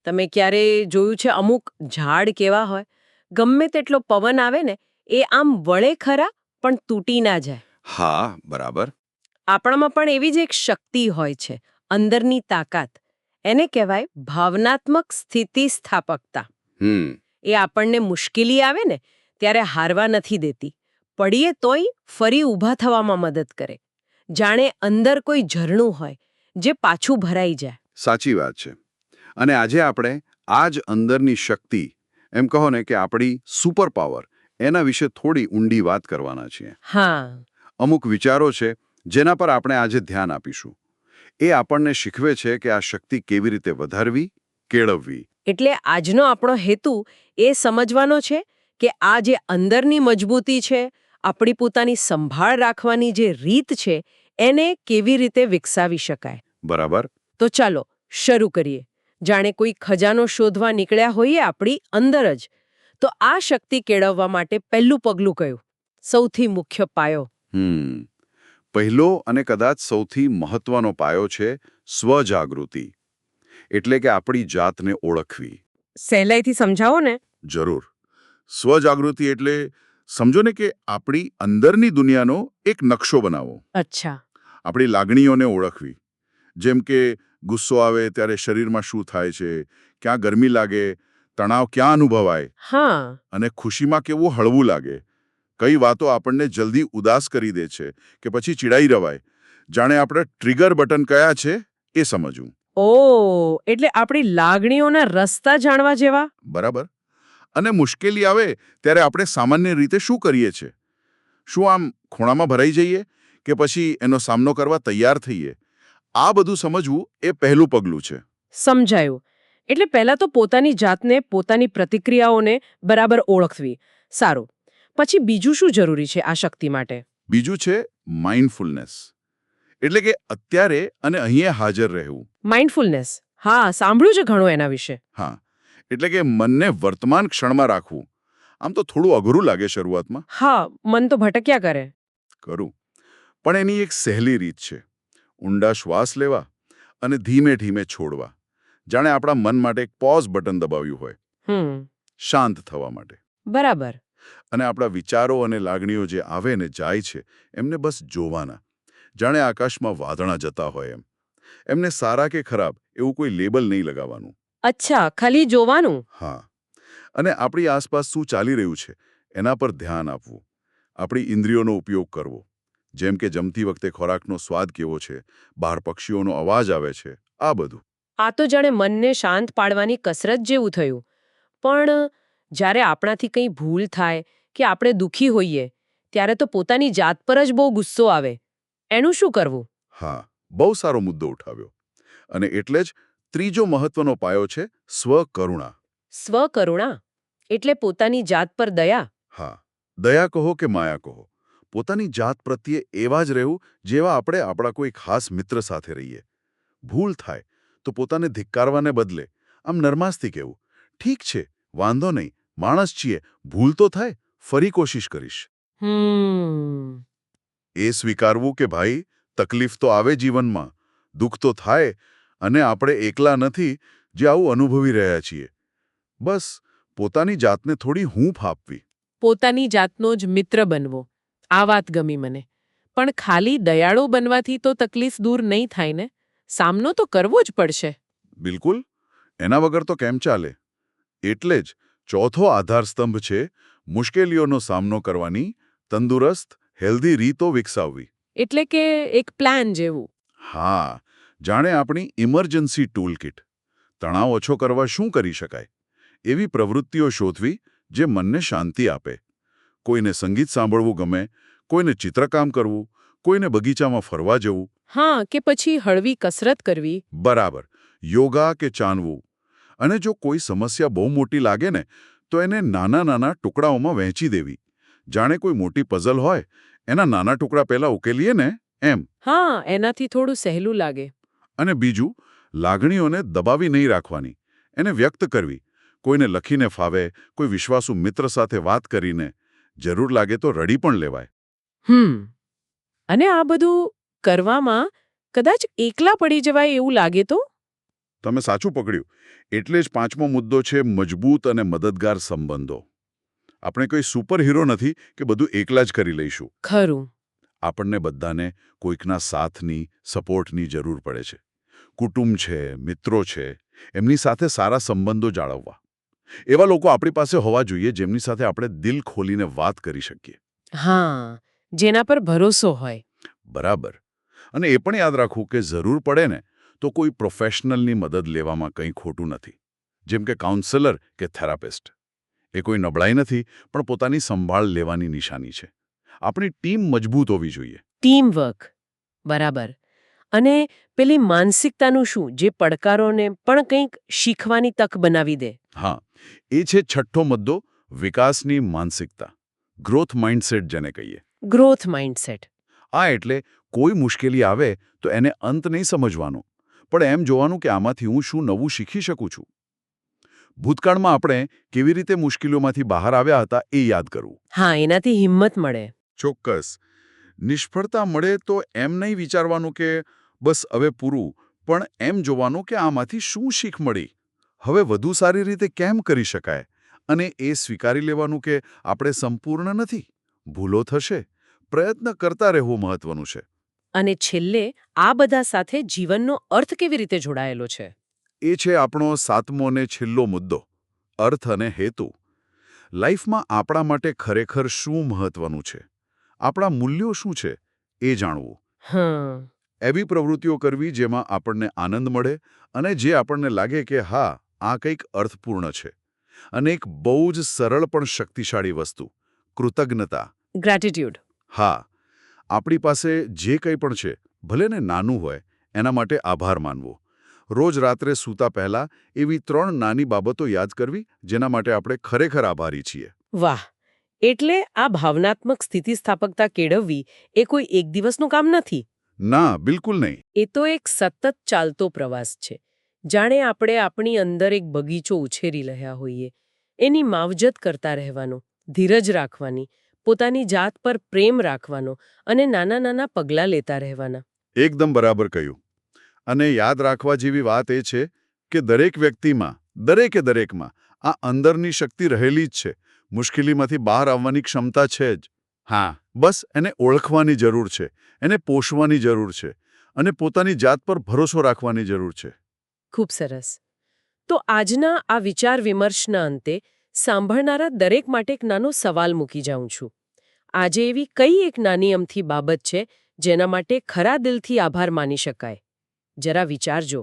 તમે ક્યારે જોયું છે અમુક ઝાડ કેવા હોય, ગમે તેટલો પવન આવે ને એ આમ વળે ખરા પણ તૂટી ના જાય. હા, બરાબર. આપણામાં પણ એવી જ એક શક્તિ હોય છે, અંદરની તાકાત. એને કહેવાય ભાવનાત્મક સ્થિતિસ્થાપકતા. હમ એ આપણને મુશ્કેલી આવે ને ત્યારે હારવા નથી દેતી, પડીએ તોય ફરી ઊભા થવામાં મદદ કરે. જાણે અંદર કોઈ ઝરણું હોય જે પાછું ભરાઈ જાય. સાચી વાત છે. અને આજે આપણે આ જ અંદરની શક્તિ, એમ કહો ને કે આપણી સુપર પાવર, એના વિશે થોડી ઊંડી વાત કરવાના છીએ. હા. અમુક વિચારો છે જેના પર આપણે આજે ધ્યાન આપીશું. એ આપણને શીખવે છે કે આ શક્તિ કેવી રીતે વધારવી, કેળવવી. એટલે આજનો આપણો હેતુ એ સમજવાનો છે કે આ જે અંદરની મજબૂતી છે, આપણી પોતાની સંભાળ રાખવાની જે રીત છે, એને કેવી રીતે વિકસાવી શકાય. બરાબર. તો ચાલો શરૂ કરીએ. જાણે કોઈ ખજાનો શોધવા નીકળ્યા હોઈએ આપણી અંદર જ. તો આ શક્તિ કેળવવા માટે પહેલું પગલું કયું? સૌથી મુખ્ય પાયો. પહેલો અને કદાચ સૌથી મહત્વનો પાયો છે સ્વજાગૃતિ. એટલે કે આપણી જાતને ઓળખવી. સહેલાઈથી સમજાવો ને. જરૂર. સ્વજાગૃતિ એટલે સમજો ને કે આપણી અંદરની દુનિયાનો એક નકશો બનાવો. અચ્છા. આપણી લાગણીઓને ઓળખવી. જેમ કે ગુસ્સો આવે ત્યારે શરીરમાં શું થાય છે, ક્યાં ગરમી લાગે, તણાવ ક્યાં અનુભવાય, હા. અને ખુશીમાં કેવું હળવું લાગે. કઈ વાતો આપણને જલ્દી ઉદાસ કરી દે છે કે પછી ચીડાઈ રવાય. જાણે આપણે ટ્રિગર બટન કયા છે એ સમજવું. ઓ, એટલે આપણી લાગણીઓના રસ્તા જાણવા જેવા. બરાબર. અને મુશ્કેલી આવે ત્યારે આપણે સામાન્ય રીતે શું કરીએ છીએ? શું આમ ખૂણામાં ભરાઈ જઈએ કે પછી એનો સામનો કરવા તૈયાર થઈએ? આ બધું સમજવું એ પહેલું પગલું છે. સમજાયું. એટલે પહેલા તો પોતાની જાતને, પોતાની પ્રતિક્રિયાઓને બરાબર ઓળખવી. સારું. પછી બીજું શું જરૂરી છે આ શક્તિ માટે? બીજું છે માઇન્ડફુલનેસ. એટલે કે અત્યારે અને અહીંયા હાજર રહેવું. માઇન્ડફુલનેસ. હા, સાંભળ્યું છે ઘણું એના વિશે. હા, એટલે કે મનને વર્તમાન ક્ષણમાં રાખવું. આમ તો થોડું અઘરું લાગે શરૂઆતમાં. હા, મન તો ભટક્યા કરે. કરું. પણ એની એક સહેલી રીત છે. ઊંડા શ્વાસ લેવા અને ધીમે ધીમે છોડવા. જાણે આપણા મન માટે એક પોઝ બટન દબાવ્યું હોય. શાંત થવા માટે. બરાબર. અને આપણા વિચારો અને લાગણીઓ જે આવે ને જાય છે એમને બસ જોવાના. જાણે આકાશમાં વાદળા જતા હોય એમ. એમને સારા કે ખરાબ એવું કોઈ લેબલ નહીં લગાવવાનું. અચ્છા, ખાલી જોવાનું. હા. અને આપણી આસપાસ શું ચાલી રહ્યું છે એના પર ધ્યાન આપવું. આપણી ઇન્દ્રિયોનો ઉપયોગ કરવો. જેમ કે જમતી વખતે ખોરાકનો સ્વાદ કેવો છે, બહાર પક્ષીઓનો અવાજ આવે છે, આ બધું. આ તો જાણે મનને શાંત પાડવાની કસરત જેવું થયું. પણ જ્યારે આપણાથી કંઈ ભૂલ થાય કે આપણે દુઃખી હોઈએ, ત્યારે તો પોતાની જાત પર જ બહુ ગુસ્સો આવે. એનું શું કરવું? હા, બહુ સારો મુદ્દો ઉઠાવ્યો. અને એટલે જ ત્રીજો મહત્વનો પાયો છે સ્વકરુણા. સ્વકરુણા એટલે પોતાની જાત પર દયા. હા, દયા કહો કે માયા કહો, પોતાની જાત પ્રત્યે એવા જ રહેવું જેવા આપણે આપણા કોઈ ખાસ મિત્ર સાથે રહીએ. ભૂલ થાય તો પોતાને ધિક્કારવાને બદલે આમ નરમાસથી કહેવું, ઠીક છે, વાંધો નહીં, માણસ છીએ, ભૂલ તો થાય, ફરી કોશિશ કરીશ. એ સ્વીકારવું કે ભાઈ, તકલીફ તો આવે જીવનમાં, દુઃખ તો થાય, અને આપણે એકલા નથી જે આવું અનુભવી રહ્યા છીએ. બસ પોતાની જાતને થોડી હૂંફ આપવી. પોતાની જાતનો જ મિત્ર બનવો. આ વાત ગમી મને. પણ ખાલી દયાળુ બનવાથી તો તકલીફ દૂર નહીં થાય ને. સામનો તો કરવો જ પડશે. બિલકુલ. એના વગર તો કેમ ચાલે? એટલે જ ચોથો આધારસ્તંભ છે મુશ્કેલીઓનો સામનો કરવાની તંદુરસ્ત, હેલ્ધી રીતો વિકસાવવી. એટલે કે એક પ્લાન જેવું. હા, જાણે આપણી ઇમરજન્સી ટૂલકિટ. તણાવ ઓછો કરવા શું કરી શકાય? એવી પ્રવૃત્તિઓ શોધવી જે મનને શાંતિ આપે. કોઈને સંગીત સાંભળવું ગમે, કોઈને ચિત્રકામ કરવું, કોઈને બગીચામાં ફરવા જવું. હા, કે પછી હળવી કસરત કરવી. બરાબર. યોગા કે ચાનવું. અને જો કોઈ સમસ્યા બહુ મોટી લાગે ને, તો એને નાના નાના ટુકડાઓમાં વહેંચી દેવી. જાણે કોઈ મોટી પઝલ હોય, એના નાના ટુકડા પહેલા ઉકેલીએ ને એમ. હા, એનાથી થોડું સહેલું લાગે. અને બીજું, લાગણીઓને દબાવી નહીં રાખવાની. એને વ્યક્ત કરવી. કોઈને લખીને ફાવે, કોઈ વિશ્વાસુ મિત્ર સાથે વાત કરીને. જરૂર લાગે તો રડી પણ લેવાય. અને આ બધું કરવામાં કદાચ એકલા પડી જવાય એવું લાગે તો? તમે સાચું પકડ્યું. એટલે જ પાંચમો મુદ્દો છે મજબૂત અને મદદગાર સંબંધો. આપણે કોઈ સુપર હીરો નથી કે બધું એકલા જ કરી લઈશું. ખરું. આપણને બધાને કોઈકના સાથની, સપોર્ટની જરૂર પડે છે. કુટુંબ છે, મિત્રો છે, એમની સાથે સારા સંબંધો જાળવવા. એવા લોકો આપણી પાસે હોવા જોઈએ જેમની સાથે આપણે દિલ ખોલીને વાત કરી શકીએ. હા, જેના પર ભરોસો હોય. બરાબર. અને એ પણ યાદ રાખવું કે જરૂર પડે ને તો કોઈ પ્રોફેશનલની મદદ લેવામાં કંઈ ખોટું નથી. જેમ કે કાઉન્સેલર કે થેરાપિસ્ટ. એ કોઈ નબળાઈ નથી, પણ પોતાની સંભાળ લેવાની નિશાની છે. આપણી ટીમ મજબૂત હોવી જોઈએ. Team work. બરાબર. અને પેલી માનસિકતાનું શું, જે પડકારોને પણ કંઈક શીખવાની તક બનાવી દે? હા, એ છે છઠ્ઠો મુદ્દો, વિકાસની માનસિકતા. ગ્રોથ માઇન્ડસેટ જેને કહીએ. Growth mindset. આ એટલે કોઈ મુશ્કેલી આવે તો એને અંત નહીં સમજવાનો, પણ એમ જોવાનું કે આમાંથી હું શું નવું શીખી શકું છું. ભૂતકાળમાં આપણે કેવી રીતે મુશ્કેલીઓમાંથી બહાર આવ્યા હતા એ યાદ કરવું. હા, એનાથી હિંમત મળે. ચોક્કસ. નિષ્ફળતા મળે તો એમ નહીં વિચારવાનું કે બસ હવે પૂરું, પણ એમ જોવાનું કે આમાંથી શું શીખ મળી, હવે વધુ સારી રીતે કેમ કરી શકાય, અને એ સ્વીકારી લેવાનું કે આપણે સંપૂર્ણ નથી, ભૂલો થશે, પ્રયત્ન કરતા રહેવું મહત્વનું છે. અને છેલ્લે આ બધા સાથે જીવનનો અર્થ કેવી રીતે જોડાયેલો છે? એ છે આપણો સાતમો અને છેલ્લો મુદ્દો, અર્થ અને હેતુ. લાઈફમાં આપણા માટે ખરેખર શું મહત્વનું છે, આપણા મૂલ્યો શું છે, એ જાણવું. હમ. એવી પ્રવૃત્તિઓ કરવી જેમાં આપણને આનંદ મળે અને જે આપણને લાગે કે હા, આ કંઈક અર્થપૂર્ણ છે. અને એક બહુ જ સરળ પણ શક્તિશાળી વસ્તુ, કૃતજ્ઞતા. ગ્રેટિટ્યુડ. હા, આપણી પાસે જે કંઈ પણ છે, ભલે ને નાનું હોય, એના માટે આભાર માનવો. રોજ રાત્રે સૂતા પહેલા એવી 3 નાની બાબતો યાદ કરવી જેના માટે આપણે ખરેખર આભારી છીએ. વાહ. એટલે આ ભાવનાત્મક સ્થિતિસ્થાપકતા કેળવવી એ કોઈ એક દિવસનું કામ નથી. ના, બિલકુલ નહીં. એ તો એક સતત ચાલતો પ્રવાસ છે. જાણે આપણે આપણી અંદર એક બગીચો ઉછેરી રહ્યા હોઈએ. એની માવજત કરતા રહેવાનો, ધીરજ રાખવાની, પોતાની જાત પર પ્રેમ રાખવાનો અને નાના નાના પગલાં લેતા રહેવાના. એકદમ બરાબર કહ્યું. અને યાદ રાખવા જેવી વાત એ છે કે દરેક વ્યક્તિમાં, દરેકમાં આ અંદરની શક્તિ રહેલી જ છે. મુશ્કેલીમાંથી બહાર આવવાની ક્ષમતા છે જ. હા, બસ એને ઓળખવાની જરૂર છે, એને પોષવાની જરૂર છે, અને પોતાની જાત પર ભરોસો રાખવાની જરૂર છે. ખૂબ સરસ. તો આજના આ વિચાર વિમર્શના અંતે સાંભળનારા દરેક માટે એક નાનો સવાલ મૂકી જાઉં છું. આજે એવી કઈ એક નાની અમથી બાબત છે જેના માટે ખરા દિલથી આભાર માની શકાય? જરા વિચારજો.